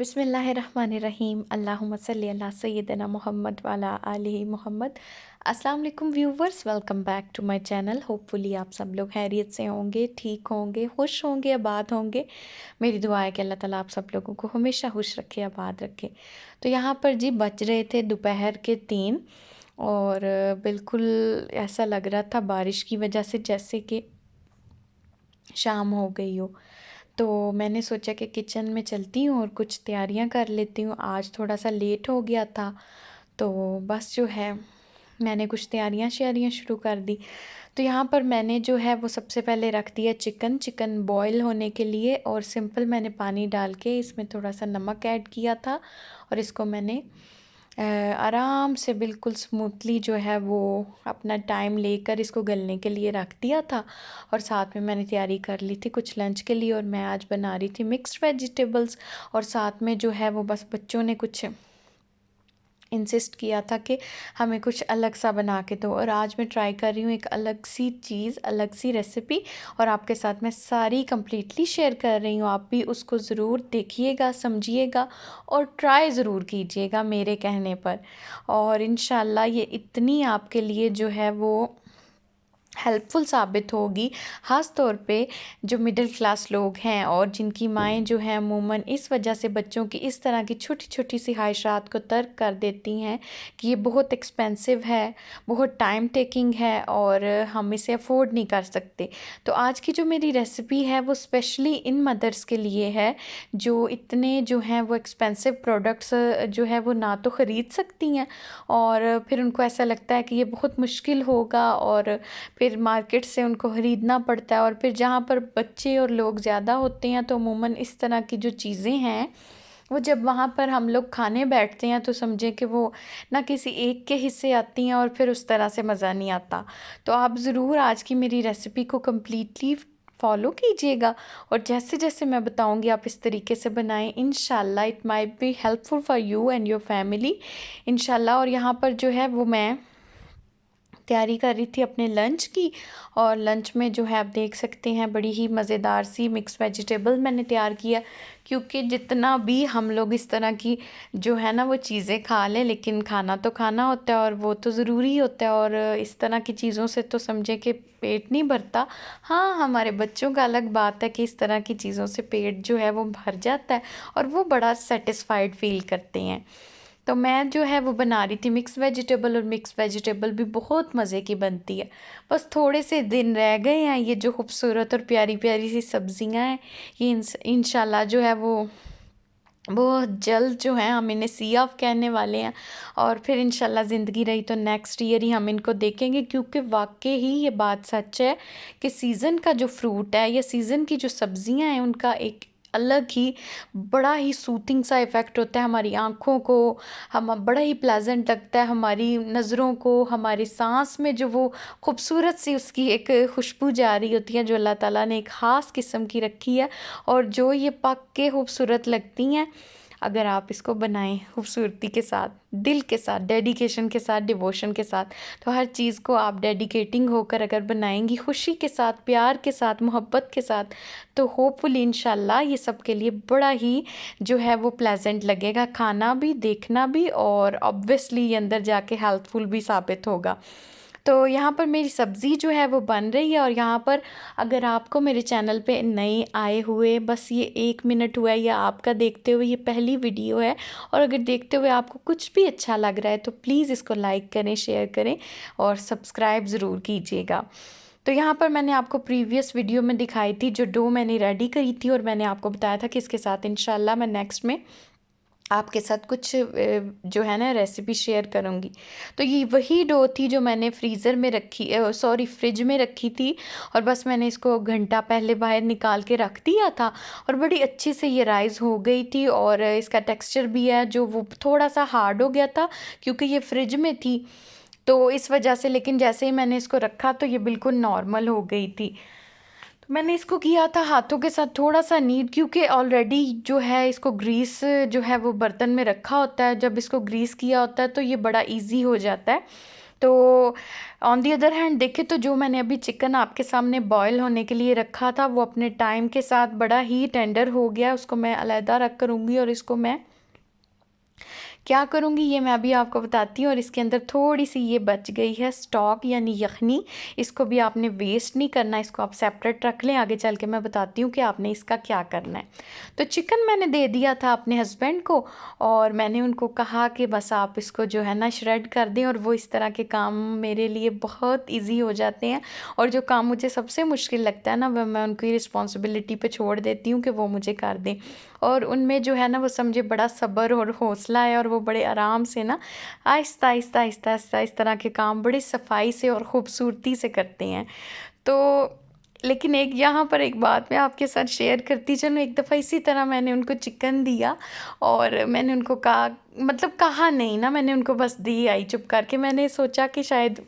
बिस्मिल्लाहिर्रहमानिर्रहीम अल्लाहुम्मा सल्ली अला सय्यिदना मोहम्मद वाला आलिहि मोहम्मद। अस्सलाम वालेकुम viewers, welcome back to my channel. Hopefully आप सब लोग खैरियत से होंगे, ठीक होंगे, खुश होंगे, आबाद होंगे। मेरी दुआ है कि अल्लाह ताला आप सब लोगों को हमेशा खुश रखे, आबाद रखे। तो यहाँ पर जी बज रहे थे दोपहर के 3 और बिल्कुल ऐसा लग रहा था बारिश की वजह से जैसे कि शाम हो गई हो। तो मैंने सोचा कि किचन में चलती हूँ और कुछ तैयारियाँ कर लेती हूँ। आज थोड़ा सा लेट हो गया था, तो बस जो है मैंने कुछ तैयारियाँ श्यारियाँ शुरू कर दी। तो यहाँ पर मैंने जो है वो सबसे पहले रख दिया चिकन बॉईल होने के लिए, और सिंपल मैंने पानी डाल के इसमें थोड़ा सा नमक ऐड किया था और इसको मैंने आराम से बिल्कुल स्मूथली जो है वो अपना टाइम लेकर इसको गलने के लिए रख दिया था। और साथ में मैंने तैयारी कर ली थी कुछ लंच के लिए, और मैं आज बना रही थी मिक्स्ड वेजिटेबल्स। और साथ में जो है वो बस बच्चों ने कुछ इंसिस्ट किया था कि हमें कुछ अलग सा बना के दो, और आज मैं ट्राई कर रही हूँ एक अलग सी चीज़, अलग सी रेसिपी, और आपके साथ मैं सारी कंप्लीटली शेयर कर रही हूँ। आप भी उसको ज़रूर देखिएगा, समझिएगा और ट्राई ज़रूर कीजिएगा मेरे कहने पर। और इंशाल्लाह ये इतनी आपके लिए जो है वो हेल्पफुल साबित होगी, ख़ास तौर पे जो मिडिल क्लास लोग हैं और जिनकी माएँ जो हैं अमूमन इस वजह से बच्चों की इस तरह की छोटी छोटी सी ख्वाहिशात को तर्क कर देती हैं कि ये बहुत एक्सपेंसिव है, बहुत टाइम टेकिंग है और हम इसे अफोर्ड नहीं कर सकते। तो आज की जो मेरी रेसिपी है वो स्पेशली इन मदर्स के लिए है जो इतने जो हैं वो एक्सपेंसिव प्रोडक्ट्स जो है वो ना तो ख़रीद सकती हैं, और फिर उनको ऐसा लगता है कि ये बहुत मुश्किल होगा और फिर मार्केट से उनको ख़रीदना पड़ता है। और फिर जहाँ पर बच्चे और लोग ज़्यादा होते हैं तो अमूमन इस तरह की जो चीज़ें हैं वो जब वहाँ पर हम लोग खाने बैठते हैं तो समझें कि वो ना किसी एक के हिस्से आती हैं और फिर उस तरह से मज़ा नहीं आता। तो आप ज़रूर आज की मेरी रेसिपी को कम्प्लीटली फॉलो कीजिएगा, और जैसे जैसे मैं बताऊंगी आप इस तरीके से बनाएं। इंशाल्लाह it might be helpful for you and your family इंशाल्लाह। और यहाँ पर जो है वो मैं तैयारी कर रही थी अपने लंच की, और लंच में जो है आप देख सकते हैं बड़ी ही मज़ेदार सी मिक्स वेजिटेबल मैंने तैयार किया। क्योंकि जितना भी हम लोग इस तरह की जो है ना वो चीज़ें खा लें, लेकिन खाना तो खाना होता है और वो तो ज़रूरी होता है, और इस तरह की चीज़ों से तो समझे कि पेट नहीं भरता। हाँ, हमारे बच्चों का अलग बात है कि इस तरह की चीज़ों से पेट जो है वो भर जाता है और वो बड़ा सेटिस्फाइड फील करते हैं। तो मैं जो है वो बना रही थी मिक्स वेजिटेबल, और मिक्स वेजिटेबल भी बहुत मज़े की बनती है। बस थोड़े से दिन रह गए हैं, ये जो खूबसूरत और प्यारी प्यारी सी सब्जियां हैं ये इंशाल्लाह जो है वो बहुत जल्द जो है हम इन्हें सी ऑफ कहने वाले हैं। और फिर इंशाल्लाह ज़िंदगी रही तो नेक्स्ट ईयर ही हम इनको देखेंगे, क्योंकि वाकई ही ये बात सच है कि सीज़न का जो फ्रूट है या सीज़न की जो सब्ज़ियां हैं उनका एक अलग ही बड़ा ही सूथिंग सा इफ़ेक्ट होता है हमारी आँखों को। हम बड़ा ही प्लेजेंट लगता है हमारी नज़रों को, हमारी सांस में जो वो खूबसूरत सी उसकी एक खुशबू जा रही होती है जो अल्लाह ताला ने एक ख़ास किस्म की रखी है, और जो ये पक के खूबसूरत लगती हैं। अगर आप इसको बनाएं खूबसूरती के साथ, दिल के साथ, डेडिकेशन के साथ, डिवोशन के साथ, तो हर चीज़ को आप डेडिकेटिंग होकर अगर बनाएंगी खुशी के साथ, प्यार के साथ, मोहब्बत के साथ, तो होपफुली इंशाल्लाह ये सब के लिए बड़ा ही जो है वो प्लेजेंट लगेगा, खाना भी, देखना भी, और ऑब्वियसली ये अंदर जाके हेल्पफुल भी साबित होगा। तो यहाँ पर मेरी सब्ज़ी जो है वो बन रही है, और यहाँ पर अगर आपको मेरे चैनल पे नए आए हुए बस ये 1 मिनट हुआ है या आपका देखते हुए ये पहली वीडियो है, और अगर देखते हुए आपको कुछ भी अच्छा लग रहा है तो प्लीज़ इसको लाइक करें, शेयर करें और सब्सक्राइब ज़रूर कीजिएगा। तो यहाँ पर मैंने आपको प्रीवियस वीडियो में दिखाई थी जो डो मैंने रेडी करी थी, और मैंने आपको बताया था कि इसके साथ इंशाल्लाह मैं नेक्स्ट में आपके साथ कुछ जो है ना रेसिपी शेयर करूँगी। तो ये वही डो थी जो मैंने फ्रीज़र में रखी, सॉरी फ्रिज में रखी थी, और बस मैंने इसको घंटा पहले बाहर निकाल के रख दिया था, और बड़ी अच्छी से ये राइज़ हो गई थी। और इसका टेक्सचर भी है जो वो थोड़ा सा हार्ड हो गया था क्योंकि ये फ्रिज में थी, तो इस वजह से। लेकिन जैसे ही मैंने इसको रखा तो ये बिल्कुल नॉर्मल हो गई थी। तो मैंने इसको किया था हाथों के साथ थोड़ा सा नीट, क्योंकि ऑलरेडी जो है इसको ग्रीस जो है वो बर्तन में रखा होता है। जब इसको ग्रीस किया होता है तो ये बड़ा इजी हो जाता है। तो ऑन दी अदर हैंड देखें तो जो मैंने अभी चिकन आपके सामने बॉयल होने के लिए रखा था वो अपने टाइम के साथ बड़ा ही टेंडर हो गया। उसको मैं अलहदा रख करूँगी और इसको मैं क्या करूँगी ये मैं अभी आपको बताती हूँ। और इसके अंदर थोड़ी सी ये बच गई है स्टॉक यानी यखनी, इसको भी आपने वेस्ट नहीं करना, इसको आप सेपरेट रख लें। आगे चल के मैं बताती हूँ कि आपने इसका क्या करना है। तो चिकन मैंने दे दिया था अपने हस्बैंड को और मैंने उनको कहा कि बस आप इसको जो है ना श्रेड कर दें, और वो इस तरह के काम मेरे लिए बहुत ईजी हो जाते हैं। और जो काम मुझे सबसे मुश्किल लगता है ना वह मैं उनकी रिस्पॉन्सिबिलिटी पे छोड़ देती हूँ कि वो मुझे कर दें। और उनमें जो है ना वो समझे बड़ा सब्र और हौसला है, और वो बड़े आराम से ना आहिस्ता आहिस्ता आहिस्ता आहिस्ता इस तरह के काम बड़ी सफाई से और ख़ूबसूरती से करते हैं। तो लेकिन एक यहाँ पर एक बात मैं आपके साथ शेयर करती चलूँ। एक दफ़ा इसी तरह मैंने उनको चिकन दिया और मैंने उनको कहा, मतलब कहा नहीं ना, मैंने उनको बस दी आई चुप करके। मैंने सोचा कि शायद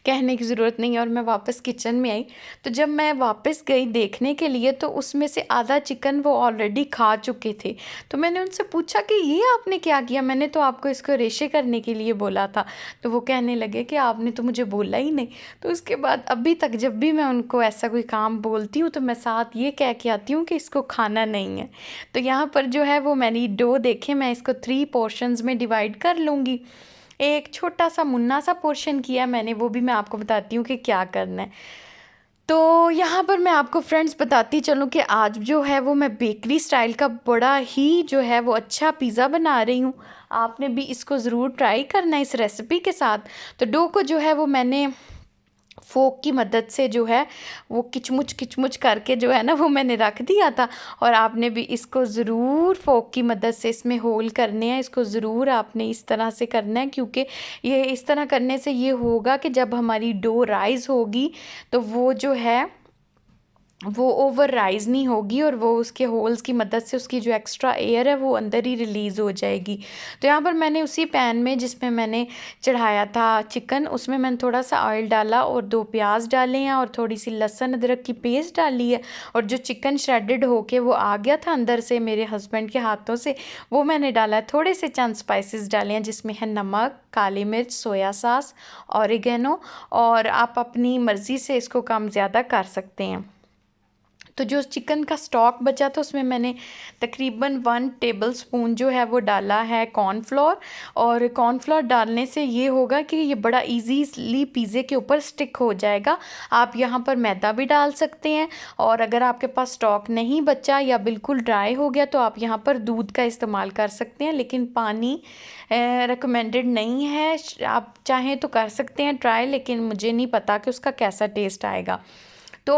कहने की ज़रूरत नहीं है, और मैं वापस किचन में आई। तो जब मैं वापस गई देखने के लिए तो उसमें से आधा चिकन वो ऑलरेडी खा चुके थे। तो मैंने उनसे पूछा कि ये आपने क्या किया, मैंने तो आपको इसको रेशे करने के लिए बोला था। तो वो कहने लगे कि आपने तो मुझे बोला ही नहीं। तो उसके बाद अभी तक जब भी मैं उनको ऐसा कोई काम बोलती हूँ तो मैं साथ ये कह के आती हूँ कि इसको खाना नहीं है। तो यहाँ पर जो है वो मैंने डो देखे, मैं इसको 3 पोर्शंस में डिवाइड कर लूँगी। एक छोटा सा मुन्ना सा पोर्शन किया मैंने, वो भी मैं आपको बताती हूँ कि क्या करना है। तो यहाँ पर मैं आपको फ्रेंड्स बताती चलूँ कि आज जो है वो मैं बेकरी स्टाइल का बड़ा ही जो है वो अच्छा पिज़्ज़ा बना रही हूँ। आपने भी इसको ज़रूर ट्राई करना है इस रेसिपी के साथ। तो डो को जो है वो मैंने फ़ोर्क की मदद से जो है वो किचमुच करके जो है ना वो मैंने रख दिया था। और आपने भी इसको ज़रूर फ़ोर्क की मदद से इसमें होल करने हैं। इसको ज़रूर आपने इस तरह से करना है, क्योंकि ये इस तरह करने से ये होगा कि जब हमारी डो राइज़ होगी तो वो जो है वो ओवर राइज़ नहीं होगी, और वो उसके होल्स की मदद से उसकी जो एक्स्ट्रा एयर है वो अंदर ही रिलीज़ हो जाएगी। तो यहाँ पर मैंने उसी पैन में जिसमें मैंने चढ़ाया था चिकन, उसमें मैंने थोड़ा सा ऑयल डाला और 2 प्याज डाले हैं और थोड़ी सी लहसुन अदरक की पेस्ट डाली है। और जो चिकन श्रेडेड होके वो आ गया था अंदर से मेरे हस्बैंड के हाथों से, वो मैंने डाला है। थोड़े से चंद स्पाइसेस डाले हैं जिसमें है नमक, काली मिर्च, सोया सॉस, ऑरिगेनो, और आप अपनी मर्ज़ी से इसको कम ज़्यादा कर सकते हैं। तो जो चिकन का स्टॉक बचा था उसमें मैंने तकरीबन 1 टेबलस्पून जो है वो डाला है कॉर्नफ्लोर। और कॉर्नफ्लोर डालने से ये होगा कि ये बड़ा इजीली पिज़्ज़े के ऊपर स्टिक हो जाएगा। आप यहाँ पर मैदा भी डाल सकते हैं, और अगर आपके पास स्टॉक नहीं बचा या बिल्कुल ड्राई हो गया तो आप यहाँ पर दूध का इस्तेमाल कर सकते हैं, लेकिन पानी रिकमेंडेड नहीं है। आप चाहें तो कर सकते हैं ट्राई, लेकिन मुझे नहीं पता कि उसका कैसा टेस्ट आएगा। तो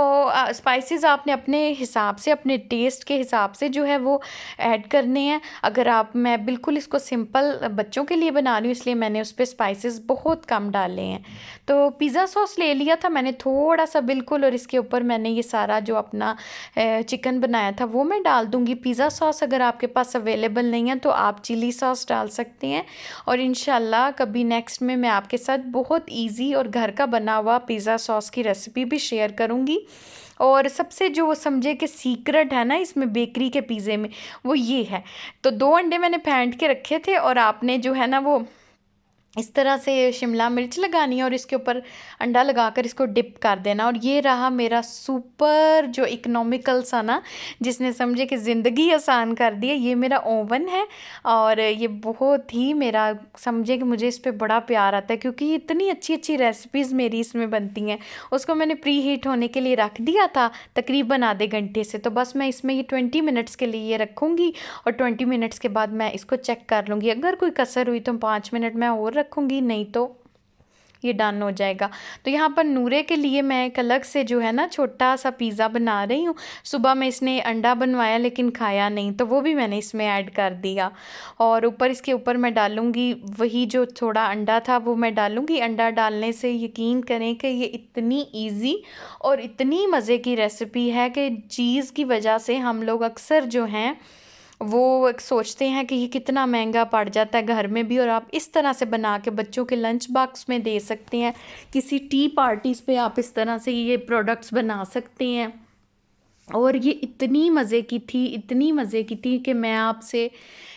स्पाइसेस आपने अपने हिसाब से, अपने टेस्ट के हिसाब से जो है वो ऐड करने हैं। अगर आप, मैं बिल्कुल इसको सिंपल बच्चों के लिए बना रही हूँ इसलिए मैंने उस पर स्पाइसेस बहुत कम डाले हैं। तो पिज़्ज़ा सॉस ले लिया था मैंने थोड़ा सा बिल्कुल, और इसके ऊपर मैंने ये सारा जो अपना चिकन बनाया था वो मैं डाल दूँगी। पिज़्ज़ा सॉस अगर आपके पास अवेलेबल नहीं है तो आप चिली सॉस डाल सकते हैं। और इंशाल्लाह कभी नेक्स्ट में मैं आपके साथ बहुत ईजी और घर का बना हुआ पिज़्ज़ा सॉस की रेसिपी भी शेयर करूँगी। और सबसे जो समझे कि सीक्रेट है ना इसमें बेकरी के पिज़्ज़े में, वो ये है। तो 2 अंडे मैंने फेंट के रखे थे, और आपने जो है ना वो इस तरह से शिमला मिर्च लगानी है और इसके ऊपर अंडा लगाकर इसको डिप कर देना। और ये रहा मेरा सुपर जो इकोनॉमिकल सा ना, जिसने समझे कि ज़िंदगी आसान कर दी है, ये मेरा ओवन है। और ये बहुत ही मेरा समझे कि मुझे इस पे बड़ा प्यार आता है, क्योंकि इतनी अच्छी अच्छी रेसिपीज़ मेरी इसमें बनती हैं। उसको मैंने प्री हीट होने के लिए रख दिया था तकरीबन आधे घंटे से। तो बस मैं इसमें ये 20 मिनट्स के लिए ये रखूँगी, और 20 मिनट्स के बाद मैं इसको चेक कर लूँगी। अगर कोई कसर हुई तो 5 मिनट मैं और रखूँगी, नहीं तो ये डन हो जाएगा। तो यहाँ पर नूरे के लिए मैं एक अलग से जो है ना छोटा सा पिज़्ज़ा बना रही हूँ। सुबह में इसने अंडा बनवाया लेकिन खाया नहीं, तो वो भी मैंने इसमें ऐड कर दिया। और ऊपर इसके ऊपर मैं डालूँगी वही जो थोड़ा अंडा था वो मैं डालूँगी। अंडा डालने से यकीन करें कि ये इतनी ईज़ी और इतनी मज़े की रेसिपी है कि चीज़ की वजह से हम लोग अक्सर जो हैं वो एक सोचते हैं कि ये कितना महंगा पड़ जाता है घर में भी, और आप इस तरह से बना के बच्चों के लंच बॉक्स में दे सकते हैं। किसी टी पार्टीज़ पे आप इस तरह से ये प्रोडक्ट्स बना सकते हैं। और ये इतनी मज़े की थी, इतनी मज़े की थी कि मैं आपसे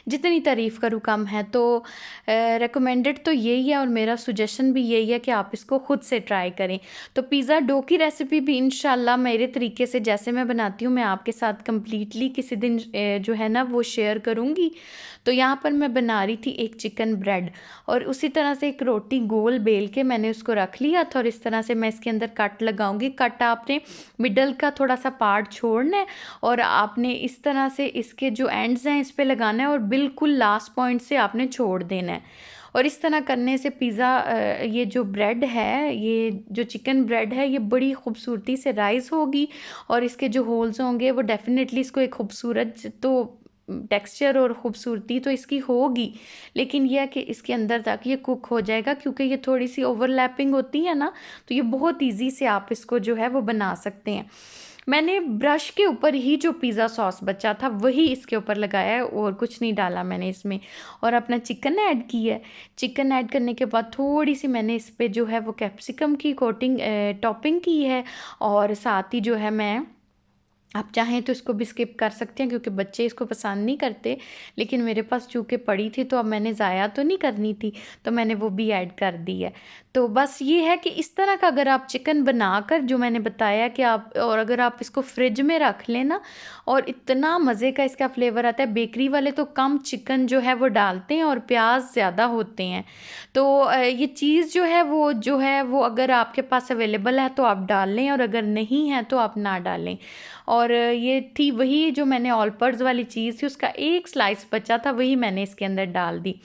जितनी तारीफ़ करूँ कम है। तो रिकमेंडेड तो यही है और मेरा सजेशन भी यही है कि आप इसको खुद से ट्राई करें। तो पिज़्ज़ा डो की रेसिपी भी इंशाल्लाह मेरे तरीके से जैसे मैं बनाती हूँ, मैं आपके साथ कंप्लीटली किसी दिन जो है ना वो शेयर करूँगी। तो यहाँ पर मैं बना रही थी एक चिकन ब्रेड, और उसी तरह से एक रोटी गोल बेल के मैंने उसको रख लिया था, और इस तरह से मैं इसके अंदर कट लगाऊंगी। कट आपने मिडल का थोड़ा सा पार्ट छोड़ना है, और आपने इस तरह से इसके जो एंड्स हैं इस पे लगाना है, और बिल्कुल लास्ट पॉइंट से आपने छोड़ देना है। और इस तरह करने से पिज़्ज़ा ये जो ब्रेड है, ये जो चिकन ब्रेड है, ये बड़ी खूबसूरती से राइज़ होगी, और इसके जो होल्स होंगे वो डेफिनेटली इसको एक खूबसूरत तो टेक्सचर और ख़ूबसूरती तो इसकी होगी, लेकिन यह है कि इसके अंदर तक ये कुक हो जाएगा, क्योंकि ये थोड़ी सी ओवरलैपिंग होती है ना, तो ये बहुत ईजी से आप इसको जो है वो बना सकते हैं। मैंने ब्रश के ऊपर ही जो पिज़्ज़ा सॉस बचा था वही इसके ऊपर लगाया है, और कुछ नहीं डाला मैंने इसमें। और अपना चिकन ऐड किया है। चिकन ऐड करने के बाद थोड़ी सी मैंने इस पे जो है वो कैप्सिकम की टॉपिंग की है, और साथ ही जो है मैं, आप चाहें तो इसको भी स्किप कर सकते हैं क्योंकि बच्चे इसको पसंद नहीं करते, लेकिन मेरे पास चूँकि पड़ी थी तो अब मैंने ज़ाया तो नहीं करनी थी, तो मैंने वो भी ऐड कर दी है। तो बस ये है कि इस तरह का अगर आप चिकन बनाकर, जो मैंने बताया कि आप, और अगर आप इसको फ्रिज में रख लें ना, और इतना मज़े का इसका फ्लेवर आता है। बेकरी वाले तो कम चिकन जो है वो डालते हैं और प्याज ज़्यादा होते हैं। तो ये चीज़ जो है वो अगर आपके पास अवेलेबल है तो आप डाल लें, और अगर नहीं है तो आप ना डालें। और ये थी वही जो मैंने ऑल पर्स वाली चीज़ थी, उसका एक स्लाइस बचा था, वही मैंने इसके अंदर डाल दी।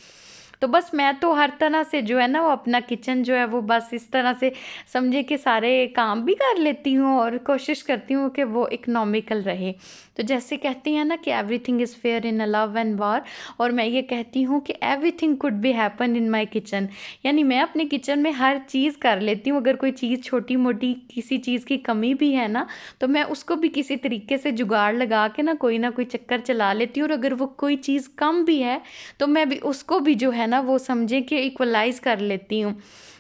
तो बस मैं तो हर तरह से जो है ना वो अपना किचन जो है वो बस इस तरह से समझे कि सारे काम भी कर लेती हूँ, और कोशिश करती हूँ कि वो इकोनॉमिकल रहे। तो जैसे कहती हैं ना कि everything is fair in a love and वार, और मैं ये कहती हूँ कि everything could be happen in my kitchen, यानी मैं अपने किचन में हर चीज़ कर लेती हूँ। अगर कोई चीज़ छोटी मोटी किसी चीज़ की कमी भी है ना, तो मैं उसको भी किसी तरीके से जुगाड़ लगा के ना कोई चक्कर चला लेती हूँ। और अगर वो कोई चीज़ कम भी है तो मैं भी उसको भी जो है ना वो समझे कि इक्वलाइज़ कर लेती हूँ।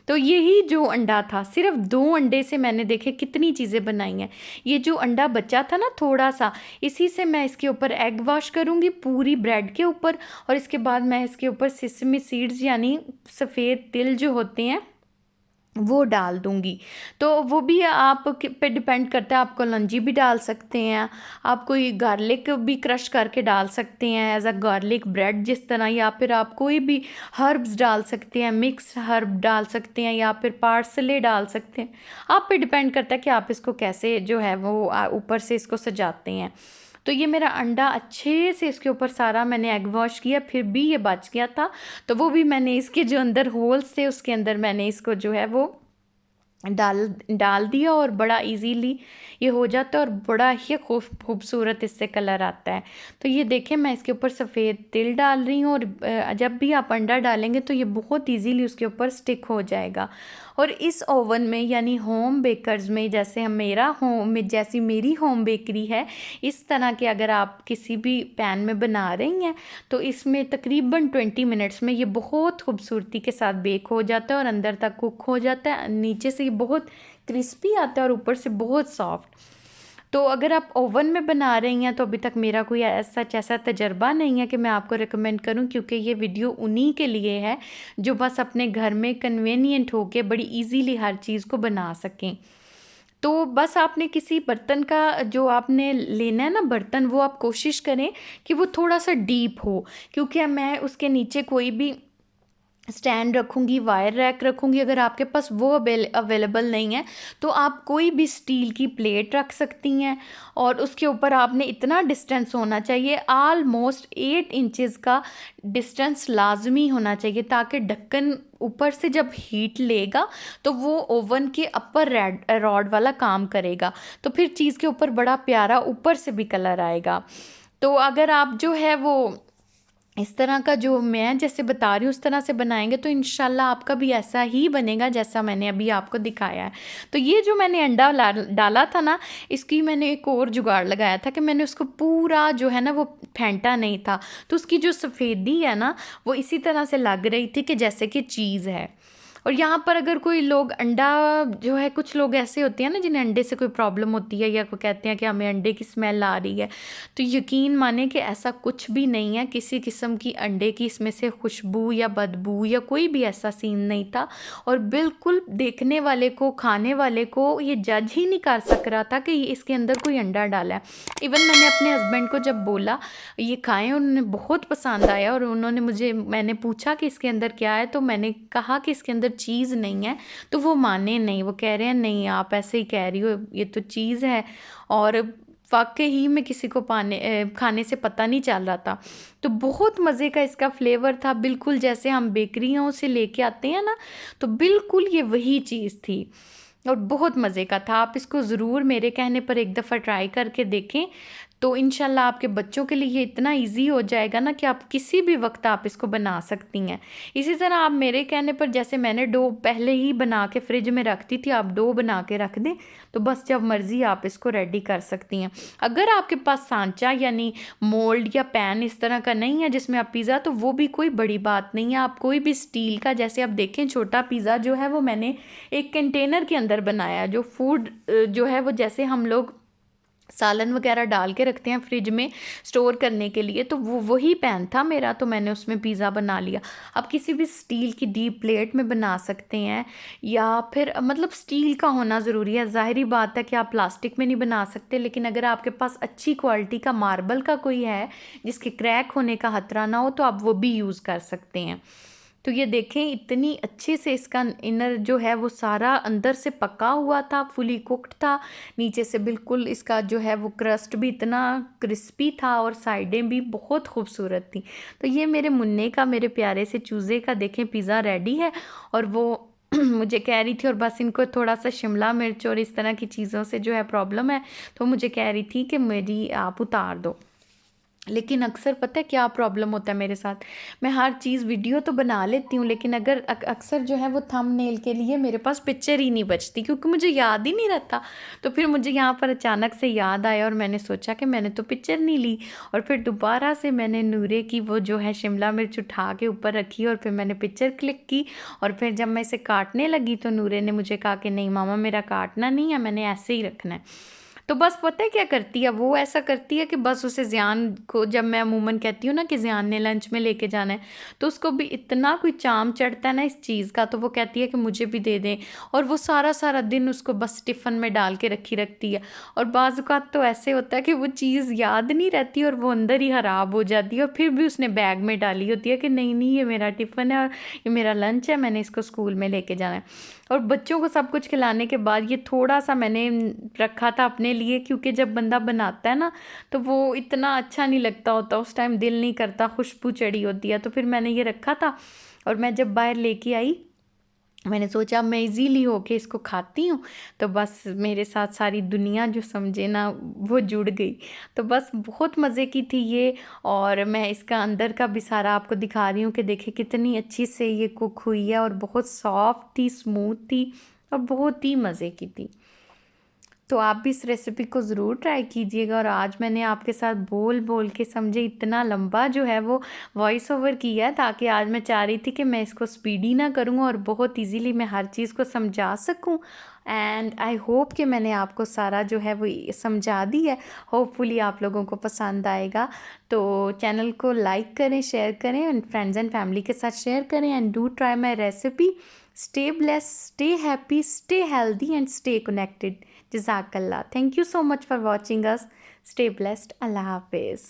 तो यही जो अंडा था, सिर्फ 2 अंडे से मैंने देखे कितनी चीज़ें बनाई हैं। ये जो अंडा बचा था ना थोड़ा सा, इसी से मैं इसके ऊपर एग वॉश करूँगी पूरी ब्रेड के ऊपर, और इसके बाद मैं इसके ऊपर सेसमी सीड्स यानी सफ़ेद तिल जो होते हैं वो डाल दूँगी। तो वो भी आप पे डिपेंड करता है, आप कलौंजी भी डाल सकते हैं, आप कोई गार्लिक भी क्रश करके डाल सकते हैं एज़ अ गार्लिक ब्रेड जिस तरह, या फिर आप कोई भी हर्ब्स डाल सकते हैं, मिक्स हर्ब डाल सकते हैं, या फिर पार्सले डाल सकते हैं। आप पे डिपेंड करता है कि आप इसको कैसे जो है वो ऊपर से इसको सजाते हैं। तो ये मेरा अंडा अच्छे से इसके ऊपर सारा मैंने एग वॉश किया, फिर भी ये बच गया था, तो वो भी मैंने इसके जो अंदर होल्स थे उसके अंदर मैंने इसको जो है वो डाल डाल दिया, और बड़ा इजीली ये हो जाता है, और बड़ा ही खूबसूरत इससे कलर आता है। तो ये देखें मैं इसके ऊपर सफ़ेद तिल डाल रही हूँ, और जब भी आप अंडा डालेंगे तो ये बहुत इजीली उसके ऊपर स्टिक हो जाएगा। और इस ओवन में यानी होम बेकर्स में, जैसी मेरी होम बेकरी है, इस तरह के अगर आप किसी भी पैन में बना रही हैं तो इसमें तकरीबन 20 मिनट्स में ये बहुत खूबसूरती के साथ बेक हो जाता है, और अंदर तक कुक हो जाता है। नीचे से ये बहुत क्रिस्पी आता है और ऊपर से बहुत सॉफ्ट। तो अगर आप ओवन में बना रही हैं तो अभी तक मेरा कोई ऐसा तजर्बा नहीं है कि मैं आपको रिकमेंड करूं, क्योंकि ये वीडियो उन्हीं के लिए है जो बस अपने घर में कन्वीनियंट होके बड़ी इजीली हर चीज़ को बना सकें। तो बस आपने किसी बर्तन का जो आपने लेना है ना बर्तन, वो आप कोशिश करें कि वो थोड़ा सा डीप हो, क्योंकि मैं उसके नीचे कोई भी स्टैंड रखूँगी, वायर रैक रखूँगी। अगर आपके पास वो अवेलेबल नहीं है तो आप कोई भी स्टील की प्लेट रख सकती हैं, और उसके ऊपर आपने इतना डिस्टेंस होना चाहिए, ऑलमोस्ट 8 इंचज़ का डिस्टेंस लाजमी होना चाहिए, ताकि ढक्कन ऊपर से जब हीट लेगा तो वो ओवन के अपर रॉड वाला काम करेगा, तो फिर चीज़ के ऊपर बड़ा प्यारा ऊपर से भी कलर आएगा। तो अगर आप जो है वो इस तरह का जो मैं जैसे बता रही हूँ उस तरह से बनाएंगे तो इंशाल्लाह आपका भी ऐसा ही बनेगा जैसा मैंने अभी आपको दिखाया है। तो ये जो मैंने अंडा डाला था ना, इसकी मैंने एक और जुगाड़ लगाया था कि मैंने उसको पूरा जो है ना वो फेंटा नहीं था, तो उसकी जो सफ़ेदी है ना वो इसी तरह से लग रही थी कि जैसे कि चीज़ है। और यहाँ पर अगर कोई लोग अंडा जो है, कुछ लोग ऐसे होते हैं ना जिन्हें अंडे से कोई प्रॉब्लम होती है, या वो कहते हैं कि हमें अंडे की स्मेल आ रही है, तो यकीन माने कि ऐसा कुछ भी नहीं है। किसी किस्म की अंडे की इसमें से खुशबू या बदबू या कोई भी ऐसा सीन नहीं था। और बिल्कुल देखने वाले को, खाने वाले को ये जज ही नहीं कर सक रहा था कि इसके अंदर कोई अंडा डाला है। इवन मैंने अपने हस्बैंड को जब बोला ये खाएं, उन्होंने बहुत पसंद आया, और उन्होंने मुझे, मैंने पूछा कि इसके अंदर क्या है, तो मैंने कहा कि इसके अंदर चीज़ नहीं है, तो वो माने नहीं। वो कह रहे हैं नहीं आप ऐसे ही कह रही हो, ये तो चीज़ है। और वाकई ही में किसी को खाने से पता नहीं चल रहा था। तो बहुत मज़े का इसका फ्लेवर था, बिल्कुल जैसे हम बेकरियों से लेके आते हैं ना, तो बिल्कुल ये वही चीज़ थी और बहुत मज़े का था। आप इसको ज़रूर मेरे कहने पर एक दफ़ा ट्राई करके देखें, तो इंशाल्लाह आपके बच्चों के लिए ये इतना इजी हो जाएगा ना कि आप किसी भी वक्त आप इसको बना सकती हैं। इसी तरह आप मेरे कहने पर, जैसे मैंने डो पहले ही बना के फ्रिज में रखती थी, आप डो बना के रख दें, तो बस जब मर्ज़ी आप इसको रेडी कर सकती हैं। अगर आपके पास सांचा यानी मोल्ड या पैन इस तरह का नहीं है जिसमें आप पिज़्ज़ा, तो वो भी कोई बड़ी बात नहीं है। आप कोई भी स्टील का, जैसे आप देखें छोटा पिज़्ज़ा जो है वो मैंने एक कंटेनर के अंदर बनाया, जो फूड जो है वो जैसे हम लोग सालन वगैरह डाल के रखते हैं फ्रिज में स्टोर करने के लिए, तो वो वही पैन था मेरा, तो मैंने उसमें पिज़्ज़ा बना लिया। आप किसी भी स्टील की डीप प्लेट में बना सकते हैं, या फिर मतलब स्टील का होना ज़रूरी है। ज़ाहिरी बात है कि आप प्लास्टिक में नहीं बना सकते, लेकिन अगर आपके पास अच्छी क्वालिटी का मार्बल का कोई है जिसके क्रैक होने का खतरा ना हो, तो आप वो भी यूज़ कर सकते हैं। तो ये देखें इतनी अच्छे से इसका इनर जो है वो सारा अंदर से पका हुआ था, फुली कुक्ड था, नीचे से बिल्कुल इसका जो है वो क्रस्ट भी इतना क्रिस्पी था, और साइडें भी बहुत खूबसूरत थी। तो ये मेरे मुन्ने का, मेरे प्यारे से चूज़े का देखें पिज़्ज़ा रेडी है। और वो मुझे कह रही थी, और बस इनको थोड़ा सा शिमला मिर्च और इस तरह की चीज़ों से जो है प्रॉब्लम है, तो मुझे कह रही थी कि मेरी आप उतार दो। लेकिन अक्सर पता है क्या प्रॉब्लम होता है मेरे साथ, मैं हर चीज़ वीडियो तो बना लेती हूँ, लेकिन अगर अक्सर जो है वो थंबनेल के लिए मेरे पास पिक्चर ही नहीं बचती, क्योंकि मुझे याद ही नहीं रहता। तो फिर मुझे यहाँ पर अचानक से याद आया, और मैंने सोचा कि मैंने तो पिक्चर नहीं ली, और फिर दोबारा से मैंने नूरे की वो जो है शिमला मिर्च उठा के ऊपर रखी, और फिर मैंने पिक्चर क्लिक की। और फिर जब मैं इसे काटने लगी तो नूरे ने मुझे कहा कि नहीं मामा मेरा काटना नहीं है, मैंने ऐसे ही रखना है। तो बस पता है क्या करती है वो, ऐसा करती है कि बस उसे ज़ियान को, जब मैं अमूमन कहती हूँ ना कि ज़ियान ने लंच में लेके जाना है, तो उसको भी इतना कोई चाम चढ़ता है ना इस चीज़ का, तो वो कहती है कि मुझे भी दे दें, और वो सारा सारा दिन उसको बस टिफ़िन में डाल के रखती है। और बाज़ औक़ात तो ऐसे होता है कि वो चीज़ याद नहीं रहती और वो अंदर ही ख़राब हो जाती है, और फिर भी उसने बैग में डाली होती है कि नहीं नहीं ये मेरा टिफ़िन है और ये मेरा लंच है, मैंने इसको स्कूल में लेके जाना है। और बच्चों को सब कुछ खिलाने के बाद ये थोड़ा सा मैंने रखा था अपने लिए, क्योंकि जब बंदा बनाता है ना तो वो इतना अच्छा नहीं लगता होता, उस टाइम दिल नहीं करता, खुशबू चढ़ी होती है, तो फिर मैंने ये रखा था। और मैं जब बाहर लेके आई, मैंने सोचा मैं इजीली होके इसको खाती हूँ, तो बस मेरे साथ सारी दुनिया जो समझे ना वो जुड़ गई। तो बस बहुत मज़े की थी ये। और मैं इसका अंदर का भी सारा आपको दिखा रही हूँ कि देखिए कितनी अच्छी से ये कुक हुई है, और बहुत सॉफ्ट थी, स्मूथ थी, और बहुत ही मज़े की थी। तो आप भी इस रेसिपी को ज़रूर ट्राई कीजिएगा। और आज मैंने आपके साथ बोल बोल के समझे इतना लंबा जो है वो वॉइस ओवर किया, ताकि आज मैं चाह रही थी कि मैं इसको स्पीडी ना करूँ और बहुत इजीली मैं हर चीज़ को समझा सकूँ। एंड आई होप कि मैंने आपको सारा जो है वो समझा दी है। होपफुली आप लोगों को पसंद आएगा। तो चैनल को लाइक करें, शेयर करें, एंड फ्रेंड्स एंड फैमिली के साथ शेयर करें, and do try my recipe. Stay blessed, stay happy, stay healthy, and stay connected. Jazakallah. Thank you so much for watching us. Stay blessed. Allah Hafiz.